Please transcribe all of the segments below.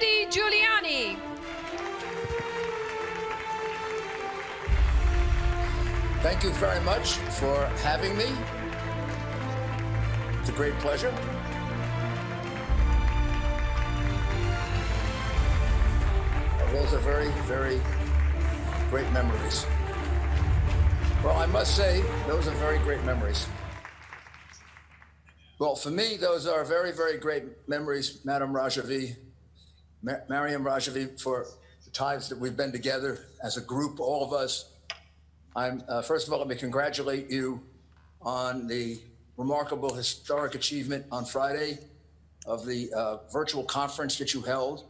Rudy Giuliani. Thank you very much for having me. It's a great pleasure. Those are very, very great memories. Well, I must say, those are very great memories. Well, for me, those are very, very great memories, Maryam Rajavi, for the times that we've been together as a group, all of us. First of all, let me congratulate you on the remarkable historic achievement on Friday of the virtual conference that you held.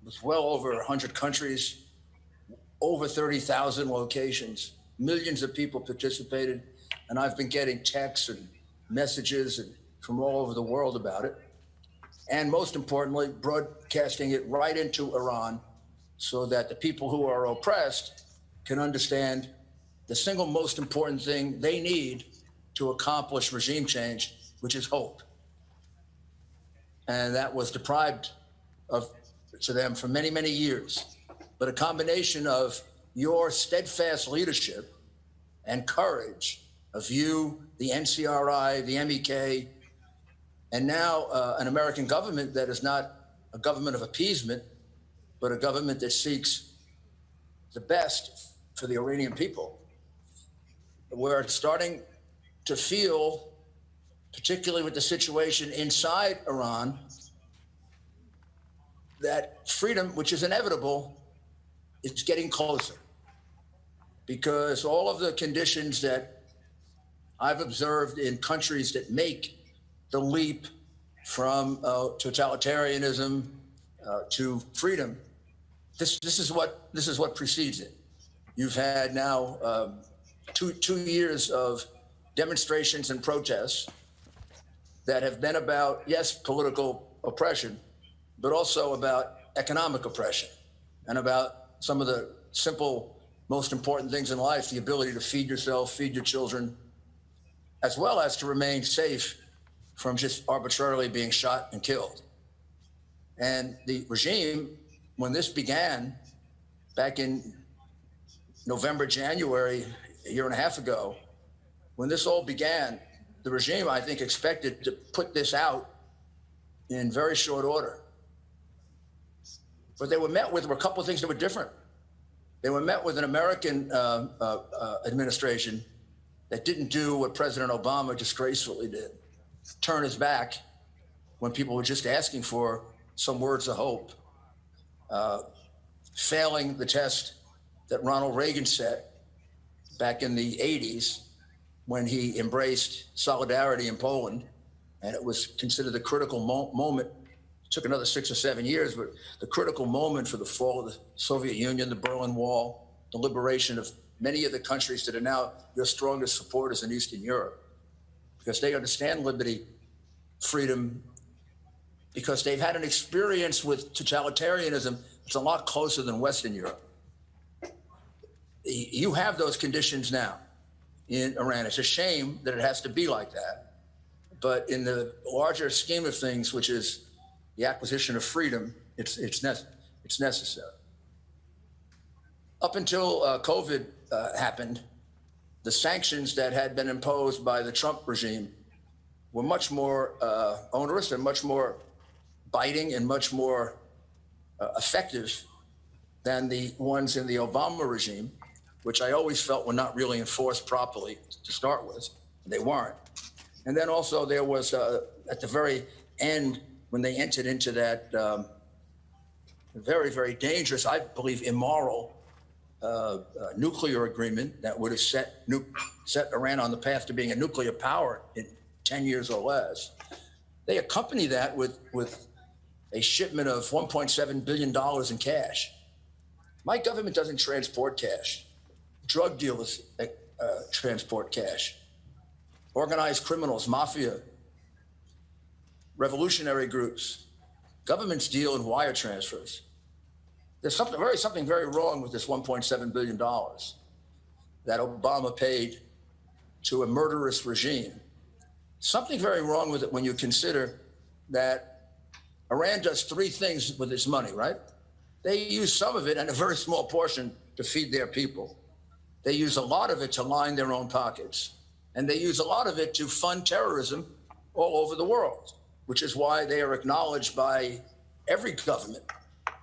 It was well over 100 countries, over 30,000 locations, millions of people participated, and I've been getting texts and messages from all over the world about it. And most importantly, broadcasting it right into Iran so that the people who are oppressed can understand the single most important thing they need to accomplish regime change, which is hope. And that was deprived to them for many, many years. But a combination of your steadfast leadership and courage of you, the NCRI, the MEK, and now an American government that is not a government of appeasement, but a government that seeks the best for the Iranian people. We're starting to feel, particularly with the situation inside Iran, that freedom, which is inevitable, is getting closer. Because all of the conditions that I've observed in countries that make the leap from totalitarianism to freedom, this is what precedes it. You've had now two years of demonstrations and protests that have been about, yes, political oppression, but also about economic oppression and about some of the simple, most important things in life, the ability to feed yourself, feed your children, as well as to remain safe from just arbitrarily being shot and killed. And the regime, when this began back in November, January, a year and a half ago, when this all began, the regime, I think, expected to put this out in very short order. But they were met with a couple of things that were different. They were met with an American administration that didn't do what President Obama disgracefully did, turn his back when people were just asking for some words of hope, failing the test that Ronald Reagan set back in the 80s when he embraced solidarity in Poland, and it was considered the critical moment. It took another 6 or 7 years, but the critical moment for the fall of the Soviet Union, the Berlin Wall, the liberation of many of the countries that are now your strongest supporters in Eastern Europe, because they understand liberty, freedom, because they've had an experience with totalitarianism that's a lot closer than Western Europe. You have those conditions now in Iran. It's a shame that it has to be like that. But in the larger scheme of things, which is the acquisition of freedom, it's necessary. Up until COVID happened, the sanctions that had been imposed by the Trump regime were much more onerous and much more biting and much more effective than the ones in the Obama regime, which I always felt were not really enforced properly to start with. They weren't. And then also there was, at the very end, when they entered into that very, very dangerous, I believe immoral nuclear agreement that would have set Iran on the path to being a nuclear power in 10 years or less. They accompany that with a shipment of $1.7 billion in cash. My government doesn't transport cash. Drug dealers transport cash. Organized criminals, mafia, revolutionary groups, governments deal in wire transfers. There's something very wrong with this $1.7 billion that Obama paid to a murderous regime. Something very wrong with it when you consider that Iran does three things with its money, right? They use some of it and a very small portion to feed their people. They use a lot of it to line their own pockets. And they use a lot of it to fund terrorism all over the world, which is why they are acknowledged by every government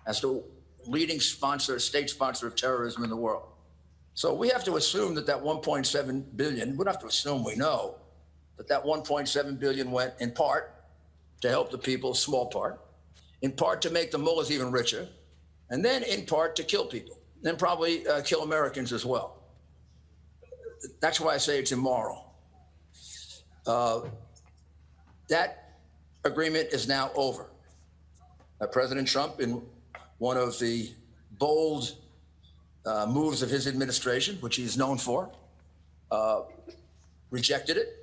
as the leading sponsor, state sponsor of terrorism in the world. So we have to assume that that 1.7 billion, we don't have to assume, we know that that 1.7 billion went in part to help the people, small part, in part to make the mullahs even richer, and then in part to kill people, then probably kill Americans as well. That's why I say it's immoral. That agreement is now over. President Trump, in one of the bold moves of his administration, which he's known for, rejected it,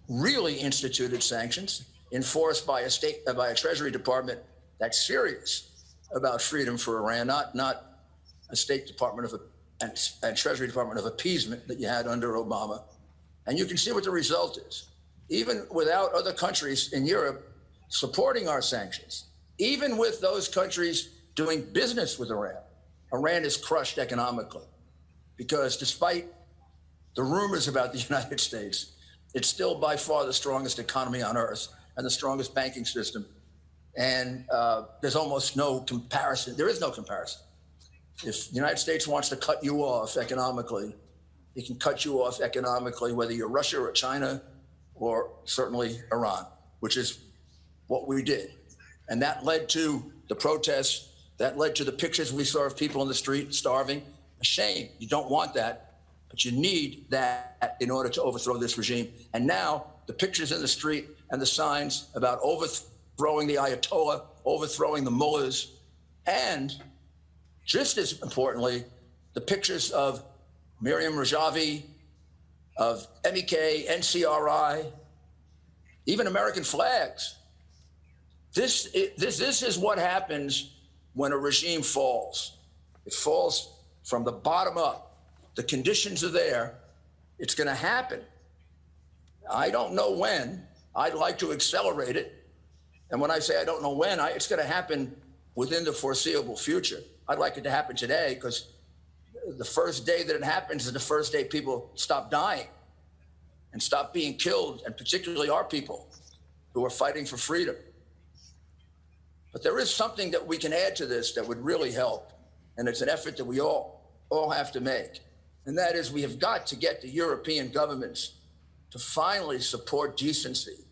really instituted sanctions enforced by a Treasury Department that's serious about freedom for Iran, not a State Department and Treasury Department of appeasement that you had under Obama. And you can see what the result is. Even without other countries in Europe supporting our sanctions, even with those countries doing business with Iran, Iran is crushed economically because despite the rumors about the United States, it's still by far the strongest economy on earth and the strongest banking system. And there's almost no comparison. There is no comparison. If the United States wants to cut you off economically, it can cut you off economically, whether you're Russia or China or certainly Iran, which is what we did. And that led to the protests, that led to the pictures we saw of people in the street starving. A shame. You don't want that, but you need that in order to overthrow this regime. And now the pictures in the street and the signs about overthrowing the Ayatollah, overthrowing the mullahs, and just as importantly, the pictures of Maryam Rajavi, of MEK, NCRI, even American flags. This is what happens when a regime falls. It falls from the bottom up. The conditions are there. It's going to happen. I don't know when. I'd like to accelerate it. And when I say I don't know when, it's going to happen within the foreseeable future. I'd like it to happen today because the first day that it happens is the first day people stop dying and stop being killed, and particularly our people who are fighting for freedom. But there is something that we can add to this that would really help, and it's an effort that we all have to make. And that is we have got to get the European governments to finally support decency,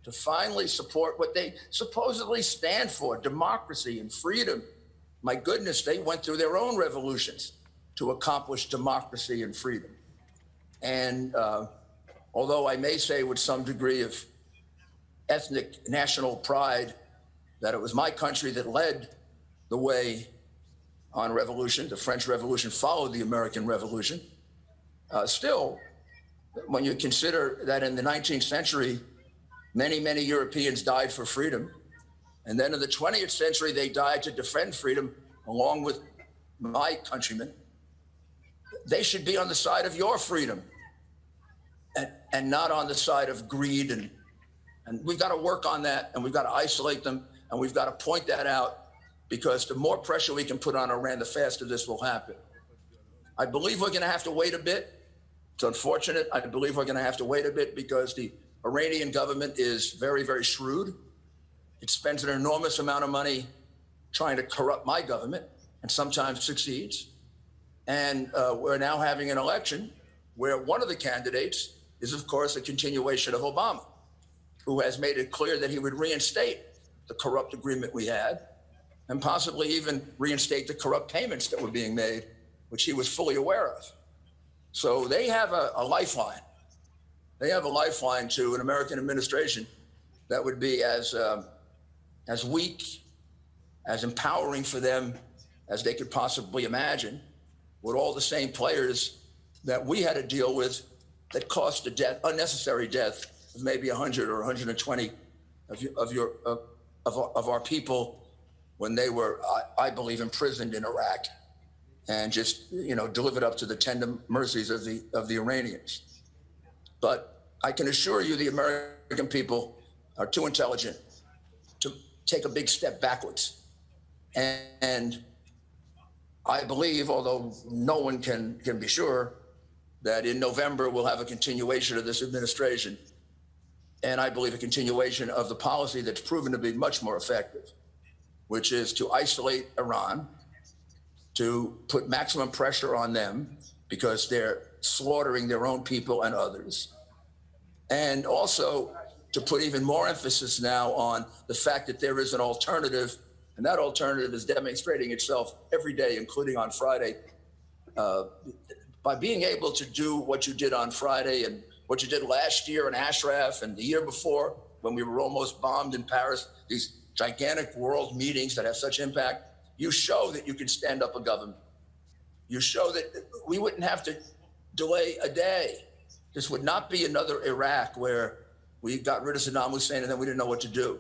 to finally support what they supposedly stand for, democracy and freedom. My goodness, they went through their own revolutions to accomplish democracy and freedom. And although I may say with some degree of ethnic national pride that it was my country that led the way on revolution, the French Revolution followed the American Revolution, still, when you consider that in the 19th century, many, many Europeans died for freedom, and then in the 20th century, they died to defend freedom along with my countrymen, they should be on the side of your freedom and not on the side of greed. And we've got to work on that, and we've got to isolate them, and we've got to point that out, because the more pressure we can put on Iran, the faster this will happen. I believe we're going to have to wait a bit. It's unfortunate. I believe we're going to have to wait a bit because the Iranian government is very, very shrewd. It spends an enormous amount of money trying to corrupt my government and sometimes succeeds. And we're now having an election where one of the candidates is, of course, a continuation of Obama, who has made it clear that he would reinstate the corrupt agreement we had and possibly even reinstate the corrupt payments that were being made, which he was fully aware of. So they have a lifeline. They have a lifeline to an American administration that would be as weak, as empowering for them as they could possibly imagine, with all the same players that we had to deal with that cost the death, unnecessary death of maybe 100 or 120 of our people when they were, I believe, imprisoned in Iraq and just, delivered up to the tender mercies of the Iranians. But I can assure you the American people are too intelligent, take a big step backwards. And I believe, although no one can be sure, that in November we'll have a continuation of this administration. And I believe a continuation of the policy that's proven to be much more effective, which is to isolate Iran, to put maximum pressure on them because they're slaughtering their own people and others. And also to put even more emphasis now on the fact that there is an alternative, and that alternative is demonstrating itself every day, including on Friday. By being able to do what you did on Friday and what you did last year in Ashraf and the year before when we were almost bombed in Paris, these gigantic world meetings that have such impact, you show that you can stand up a government. You show that we wouldn't have to delay a day. This would not be another Iraq where we got rid of Saddam Hussein and then we didn't know what to do.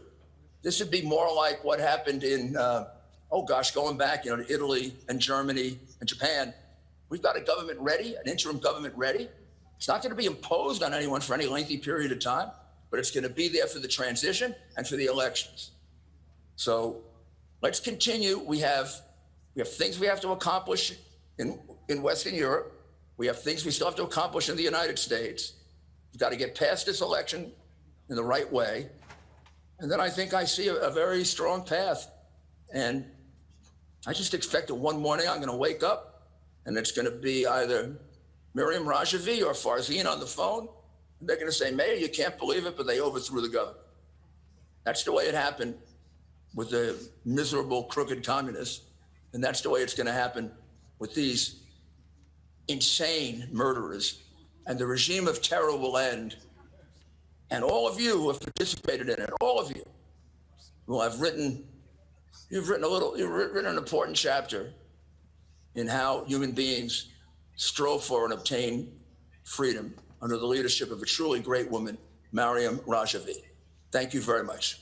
This would be more like what happened in, going back, to Italy and Germany and Japan. We've got a government ready, an interim government ready. It's not going to be imposed on anyone for any lengthy period of time, but it's going to be there for the transition and for the elections. So let's continue. We have things we have to accomplish in Western Europe. We have things we still have to accomplish in the United States. We've got to get past this election in the right way. And then I think I see a very strong path. And I just expect that one morning I'm going to wake up and it's going to be either Maryam Rajavi or Farzin on the phone. And they're going to say, Mayor, you can't believe it, but they overthrew the government. That's the way it happened with the miserable, crooked communists. And that's the way it's going to happen with these insane murderers. And the regime of terror will end. And all of you who have participated in it, all of you will have you've written an important chapter in how human beings strove for and obtain freedom under the leadership of a truly great woman, Maryam Rajavi. Thank you very much.